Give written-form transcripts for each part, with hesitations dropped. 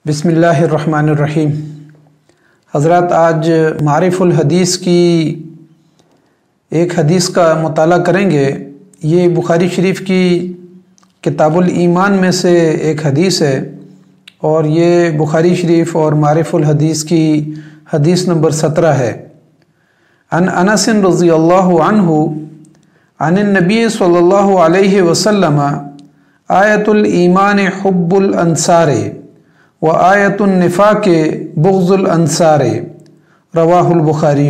बिस्मिल्लाहिर्रहमानिर्रहीम। हज़रात, आज मारिफुल हदीस की एक हदीस का मुताला करेंगे। ये बुखारी शरीफ की किताबुल ईमान में से एक हदीस है और ये बुखारी शरीफ और मारिफुल हदीस की हदीस नंबर 17 है। अन अनस रज़ियल्लाहु अन्हु अन नबी सल्लल्लाहु अलैहि वसल्लम आयतुल ईमान हुब्बुल अंसारे व आयतुन निफाके बुग़्ज़ुल अंसारे रवाहुल बुखारी।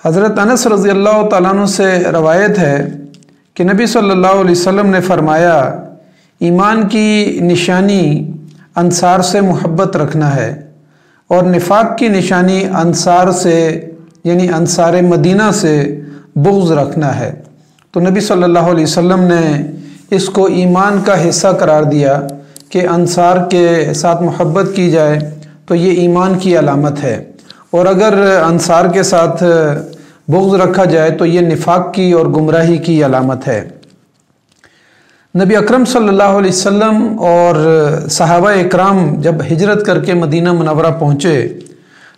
हज़रत अनस रज़ियल्लाहु तआला अन्हु से रवायत है कि नबी सल्लल्लाहु अलैहि वसल्लम ने फरमाया, ईमान की निशानी अंसार से मोहब्बत रखना है और निफाक की निशानी अंसार से यानी अंसार मदीना से बुग़्ज़ रखना है। तो नबी सल्लल्लाहु अलैहि वसल्लम ने इसको ईमान का हिस्सा करार दिया कि अंसार के साथ मोहब्बत की जाए तो ये ईमान की अलामत है, और अगर अंसार के साथ बुग़्ज़ रखा जाए तो ये निफाक की और गुमराही की अलामत है। नबी अकरम सल्लल्लाहु अलैहि वसल्लम और सहाबा इकराम जब हिजरत करके मदीना मुनव्वरा पहुँचे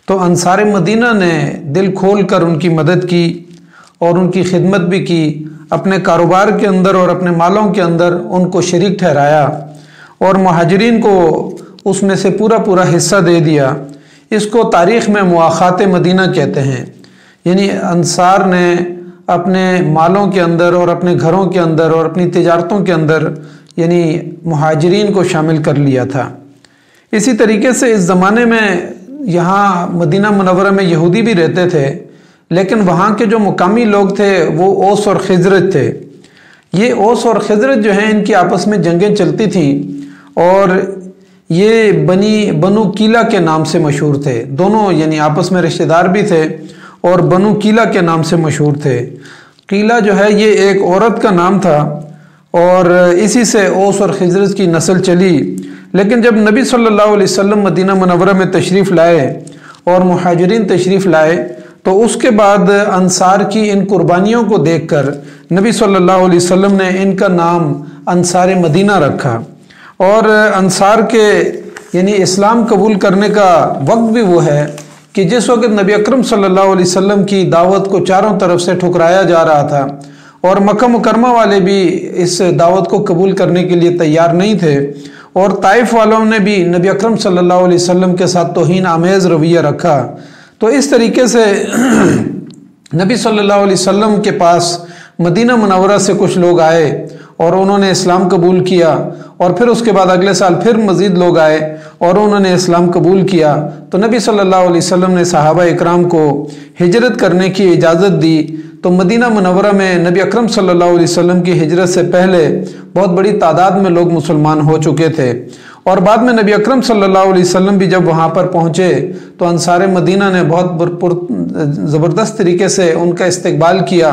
तो अंसार मदीना ने दिल खोल कर उनकी मदद की और उनकी खिदमत भी की। अपने कारोबार के अंदर और अपने मालों के अंदर उनको शरीक ठहराया और मुहाजिरीन को उसमें से पूरा पूरा हिस्सा दे दिया। इसको तारीख़ में मुआख़ात मदीना कहते हैं, यानी अंसार ने अपने मालों के अंदर और अपने घरों के अंदर और अपनी तिजारतों के अंदर यानी मुहाजिरीन को शामिल कर लिया था। इसी तरीके से इस ज़माने में यहाँ मदीना मुनव्वरा में यहूदी भी रहते थे, लेकिन वहाँ के जो मुकामी लोग थे वो ओस और खिजरत थे। ये ओस और खिजरत जो हैं इनकी आपस में जंगें चलती थीं और ये बनु कीला के नाम से मशहूर थे। दोनों यानी आपस में रिश्तेदार भी थे और बनु कीला के नाम से मशहूर थे। कीला जो है ये एक औरत का नाम था और इसी से ओस और खिजरत की नस्ल चली। लेकिन जब नबी सल्लल्लाहु अलैहि वसल्लम मदीना मुनव्वरा में तशरीफ़ लाए और मुहाजिरीन तशरीफ़ लाए तो उसके बाद अंसार की इन कुर्बानियों को देखकर नबी सल्लल्लाहु अलैहि वसल्लम ने इनका नाम अंसार मदीना रखा। और अंसार के यानी इस्लाम कबूल करने का वक्त भी वो है कि जिस वक्त नबी अकरम सल्लल्लाहु अलैहि वसल्लम की दावत को चारों तरफ से ठुकराया जा रहा था और मक्का मुकरमा वाले भी इस दावत को कबूल करने के लिए तैयार नहीं थे और ताइफ वालों ने भी नबी अकरम सल्लल्लाहु अलैहि वसल्लम के साथ तौहीन आमेज़ रवैया रखा। तो इस तरीके से नबी सल्लल्लाहु अलैहि वसल्लम के पास मदीना मुनव्वरा से कुछ लोग आए और उन्होंने इस्लाम कबूल किया और फिर उसके बाद अगले साल फिर मज़ीद लोग आए और उन्होंने इस्लाम कबूल किया। तो नबी सल्लल्लाहु अलैहि वसल्लम ने सहाबा इकराम को हिजरत करने की इजाज़त दी। तो मदीना मुनव्वरा में नबी अकरम सल्लल्लाहु अलैहि वसल्लम की हिजरत से पहले बहुत बड़ी तादाद में लोग मुसलमान हो चुके थे और बाद में नबी अकरम सल्लल्लाहु अलैहि वसल्लम भी जब वहाँ पर पहुँचे तो अंसार मदीना ने बहुत ज़बरदस्त तरीके से उनका इस्तकबाल किया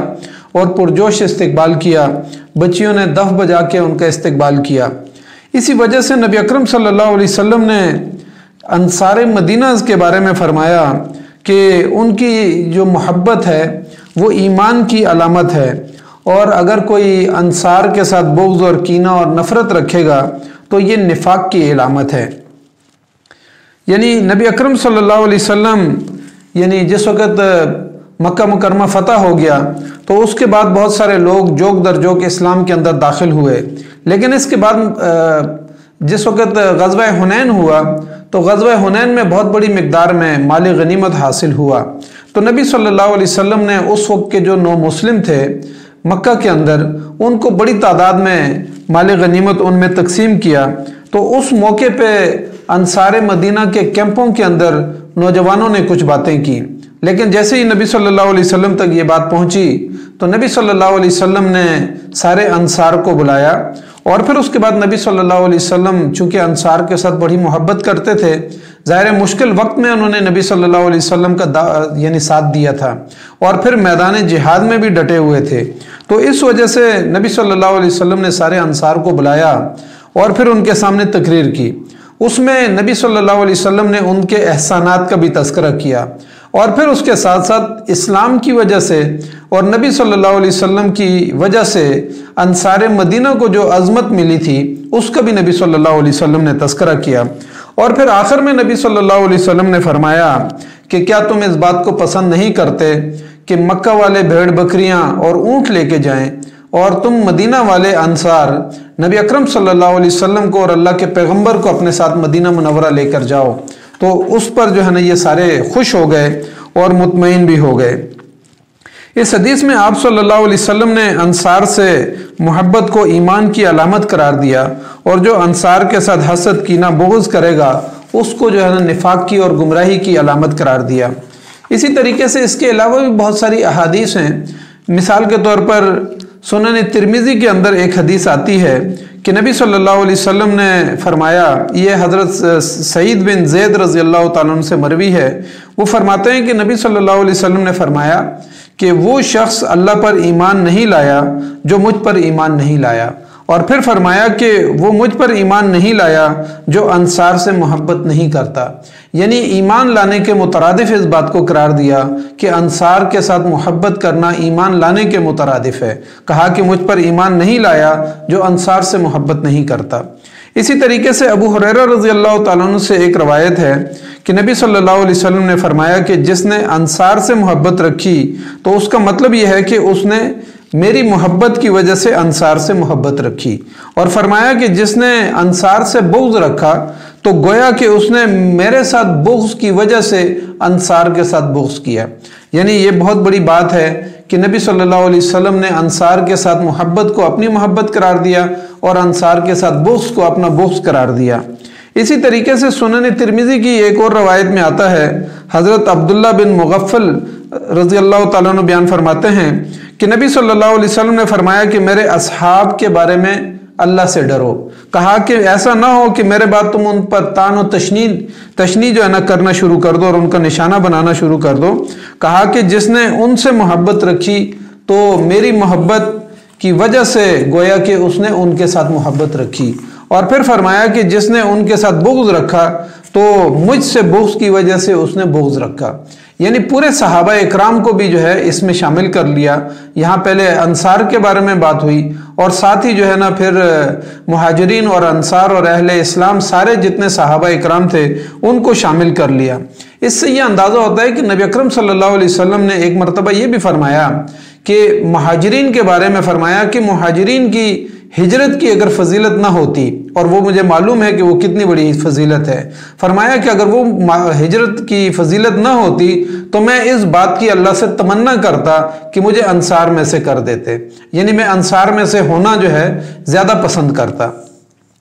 और पुरजोश इस्तकबाल किया। बच्चियों ने दफ बजा के उनका इस्तकबाल किया। इसी वजह से नबी अकरम सल्लल्लाहु अलैहि वसल्लम ने अंसार मदीना के बारे में फरमाया कि उनकी जो मोहब्बत है वो ईमान की अलामत है, और अगर कोई अंसार के साथ बुग़्ज़ और कीना और नफ़रत रखेगा तो ये निफाक की अलामत है। यानी नबी अकरम सल्लल्लाहु अलैहि वसल्लम यानी जिस वक़्त मक्का मुकरमा फ़तह हो गया तो उसके बाद बहुत सारे लोग जोक दर जोक इस्लाम के अंदर दाखिल हुए। लेकिन इसके बाद जिस वक़्त ग़ज़वा हुनैन हुआ तो ग़ज़वा हुनैन में बहुत बड़ी मिक़दार में माल गनीमत हासिल हुआ। तो नबी सल्लल्लाहु अलैहि वसल्लम ने उस वक्त के जो नौ मुस्लिम थे मक्का के अंदर उनको बड़ी तादाद में माल गनीमत उनमें तकसीम किया। तो उस मौके पे अंसार मदीना के कैंपों के अंदर नौजवानों ने कुछ बातें की, लेकिन जैसे ही नबी सल्लल्लाहु अलैहि वसल्लम तक ये बात पहुंची तो नबी सल्लल्लाहु अलैहि वसल्लम ने सारे अंसार को बुलाया और फिर उसके बाद नबी सल्लल्लाहु अलैहि वसल्लम चूँकि अंसार के साथ बड़ी मोहब्बत करते थे, ज़ाहिर मुश्किल वक्त में उन्होंने नबी सल्लल्लाहु अलैहि वसल्लम का यानी साथ दिया था और फिर मैदान जिहाद में भी डटे हुए थे। तो इस वजह से नबी सल्लल्लाहु अलैहि वसल्लम ने सारे अंसार को बुलाया और फिर उनके सामने तकरीर की। उसमें नबी सल्लल्लाहु अलैहि वसल्लम ने उनके एहसानात का भी तज़किरा किया और फिर उसके साथ साथ इस्लाम की वजह से और नबी सल्लल्लाहु अलैहि वसल्लम की वजह से अंसार मदीना को जो अज़मत मिली थी उसका भी नबी सल्लल्लाहु अलैहि वसल्लम ने तज़किरा किया। और फिर आखिर में नबी सल्लल्लाहु अलैहि वसल्लम ने फरमाया कि क्या तुम इस बात को पसंद नहीं करते कि मक्का वाले भेड़ बकरियां और ऊँट लेके जाएं और तुम मदीना वाले अंसार नबी अकरम सल्लल्लाहु अलैहि वसल्लम को और अल्लाह के पैगंबर को अपने साथ मदीना मुनव्वरा लेकर जाओ। तो उस पर जो है ना ये सारे खुश हो गए और मुतमईन भी हो गए। इस हदीस में आप सल्लल्लाहु अलैहि वसल्लम ने अंसार से मोहब्बत को ईमान की अलामत करार दिया और जो अंसार के साथ हसद कीना बुग़्ज़ करेगा उसको जो है ना निफाक की और गुमराही की अलामत करार दिया। इसी तरीके से इसके अलावा भी बहुत सारी अहादीस हैं। मिसाल के तौर पर सुनन तिरमिज़ी के अंदर एक हदीस आती है कि नबी सल्लल्लाहु अलैहि वसल्लम ने फरमाया, ये हज़रत सईद बिन ज़ैद रज़ियल्लाहु ताला अन्हु से मरवी है, वो फरमाते हैं कि नबी सल्लल्लाहु अलैहि वसल्लम ने फरमाया कि वो शख्स अल्लाह पर ईमान नहीं लाया जो मुझ पर ईमान नहीं लाया, और फिर फरमाया कि वो मुझ पर ईमान नहीं लाया जो अंसार से मोहब्बत नहीं करता। यानी ईमान लाने के मुतरादिफ इस बात को करार दिया कि अंसार के साथ मोहब्बत करना ईमान लाने के मुतरादिफ है। कहा कि मुझ पर ईमान नहीं लाया जो अंसार से मोहब्बत नहीं करता। इसी तरीके से अबू हुरैरा रज़ियल्लाहु ताला अन्हु से एक रवायत है कि नबी सल्लल्लाहु अलैहि वसल्लम ने फरमाया कि जिसने अंसार से मोहब्बत रखी तो उसका मतलब यह है कि उसने मेरी मोहब्बत की वजह से अंसार से मोहब्बत रखी, और फरमाया कि जिसने अंसार से बुग़्ज़ रखा तो गोया कि उसने मेरे साथ बुग़्ज़ की वजह से अंसार के साथ बुग़्ज़ किया। यानी ये बहुत बड़ी बात है कि नबी सल्लल्लाहु अलैहि वसल्लम ने अंसार के साथ मोहब्बत को अपनी मोहब्बत करार दिया और अंसार के साथ बुग़्ज़ को अपना बुग़्ज़ करार दिया। इसी तरीके से सुनन तिरमिज़ी की एक और रवायत में आता है, हज़रत अब्दुल्ला बिन मुग़फ़्फ़ल रज़ियल्लाहु ताला अन्हु बयान फरमाते हैं कि नबी सल्लल्लाहु अलैहि वसल्लम ने फरमाया कि मेरे असहाब के बारे में अल्लाह से डरो। कहा कि ऐसा ना हो कि मेरे बाद तुम उन पर तान और तशनी जो है ना करना शुरू कर दो और उनका निशाना बनाना शुरू कर दो। कहा कि जिसने उनसे मोहब्बत रखी तो मेरी मोहब्बत की वजह से गोया कि उसने उनके साथ मोहब्बत रखी, और फिर फरमाया कि जिसने उनके साथ बुग़्ज़ रखा तो मुझसे बुग़्ज़ की वजह से उसने बुग़्ज़ रखा। यानी पूरे सहाबा इकराम को भी जो है इसमें शामिल कर लिया। यहाँ पहले अंसार के बारे में बात हुई और साथ ही जो है ना फिर मुहाजिरीन और अंसार और अहले इस्लाम सारे जितने सहाबा इकराम थे उनको शामिल कर लिया। इससे यह अंदाज़ा होता है कि नबी अकरम सल्लल्लाहु अलैहि वसल्लम ने एक मरतबा ये भी फरमाया कि मुहाजिरीन के बारे में फरमाया कि मुहाजिरीन की हिजरत की अगर फजीलत ना होती, और वो मुझे मालूम है कि वो कितनी बड़ी फजीलत है, फरमाया कि अगर वो हिजरत की फजीलत ना होती तो मैं इस बात की अल्लाह से तमन्ना करता कि मुझे अंसार में से कर देते। यानी मैं अंसार में से होना जो है ज़्यादा पसंद करता।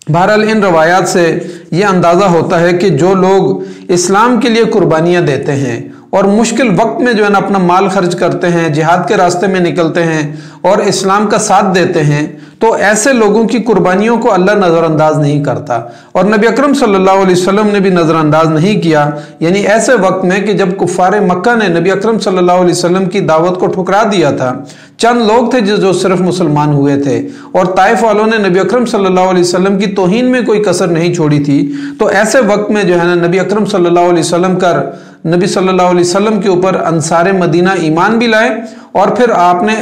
बहरहाल इन रवायात से ये अंदाज़ा होता है कि जो लोग इस्लाम के लिए कुर्बानियाँ देते हैं और मुश्किल वक्त में जो है ना अपना माल खर्च करते हैं, जिहाद के रास्ते में निकलते हैं और इस्लाम का साथ देते हैं, तो ऐसे लोगों की कुर्बानियों को अल्लाह नज़रअंदाज नहीं करता, और नबी अकरम सल्लल्लाहु अलैहि वसल्लम ने भी नज़रअंदाज नहीं किया। यानी ऐसे वक्त में कि जब कुफ़ार मक्का ने नबी अकरम सल्लल्लाहु अलैहि वसल्लम की दावत को ठुकरा दिया था, चंद लोग थे जो सिर्फ मुसलमान हुए थे और ताइफ वालों ने नबी अकरम सल्लल्लाहु अलैहि वसल्लम की तौहीन में कोई कसर नहीं छोड़ी थी, तो ऐसे वक्त में जो है ना नबी अकरम सल्लल्लाहु अलैहि वसल्लम के ऊपर अंसार मदीना ईमान भी लाए, और फिर आपने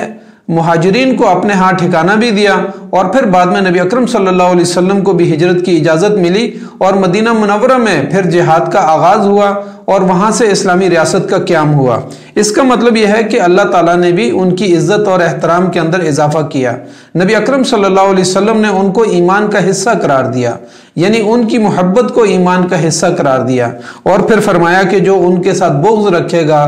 मुहाजिरीन को अपने हाथ ठिकाना भी दिया, और फिर बाद में नबी अकरम सल्लल्लाहु अलैहि वसल्लम को भी हिजरत की इजाज़त मिली और मदीना मुनव्वरा में फिर जिहाद का आगाज़ हुआ और वहाँ से इस्लामी रियासत का क़याम हुआ। इसका मतलब यह है कि अल्लाह ताला ने भी उनकी इज़्ज़त और एहतराम के अंदर इजाफा किया। नबी अकरम सल्लल्लाहु अलैहि वसल्लम ने उनको ईमान का हिस्सा करार दिया, यानी उनकी मोहब्बत को ईमान का हिस्सा करार दिया, और फिर फरमाया कि जो उनके साथ बुग़्ज़ रखेगा,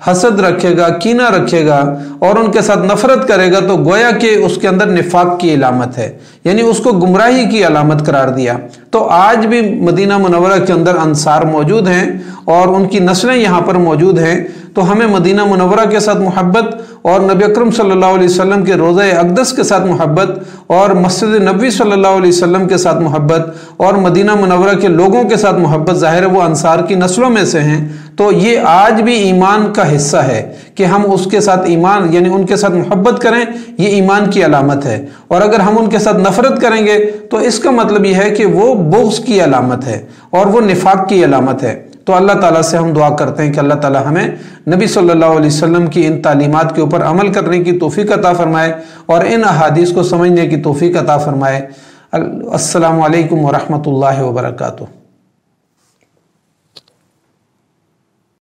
हसद रखेगा, कीना रखेगा और उनके साथ नफरत करेगा तो गोया कि उसके अंदर निफाक की अलामत है, यानी उसको गुमराही की अलामत करार दिया। तो आज भी मदीना मुनव्वरा के अंदर अंसार मौजूद हैं और उनकी नस्लें यहाँ पर मौजूद हैं, तो हमें मदीना मुनव्वरा के साथ मोहब्बत और नबी अकरम सल्लल्लाहु अलैहि वसल्लम के रोज़ा अक़दस के साथ मोहब्बत और मस्जिद नबवी सल्लल्लाहु अलैहि वसल्लम के साथ मोहब्बत और मदीना मुनव्वरा के लोगों के साथ मोहब्बत, ज़ाहिर है वो अंसार की नस्लों में से हैं, तो ये आज भी ईमान का हिस्सा है कि हम उसके साथ ईमान यानी उनके साथ मोहब्बत करें, ये ईमान की अलामत है। और अगर हम उनके साथ नफरत करेंगे तो इसका मतलब यह है कि वो बुग़्ज़ की अलामत है और वो निफाक की अलामत है। तो अल्लाह ताला से हम दुआ करते हैं कि अल्लाह ताला हमें नबी सल्लल्लाहु अलैहि वसल्लम की इन तालीमात के ऊपर अमल करने की तौफीक अता फरमाए और इन अहादीस को समझने की तौफीक अता फरमाए। अस्सलामु अलैकुम व रहमतुल्लाहि व बरकातुहू।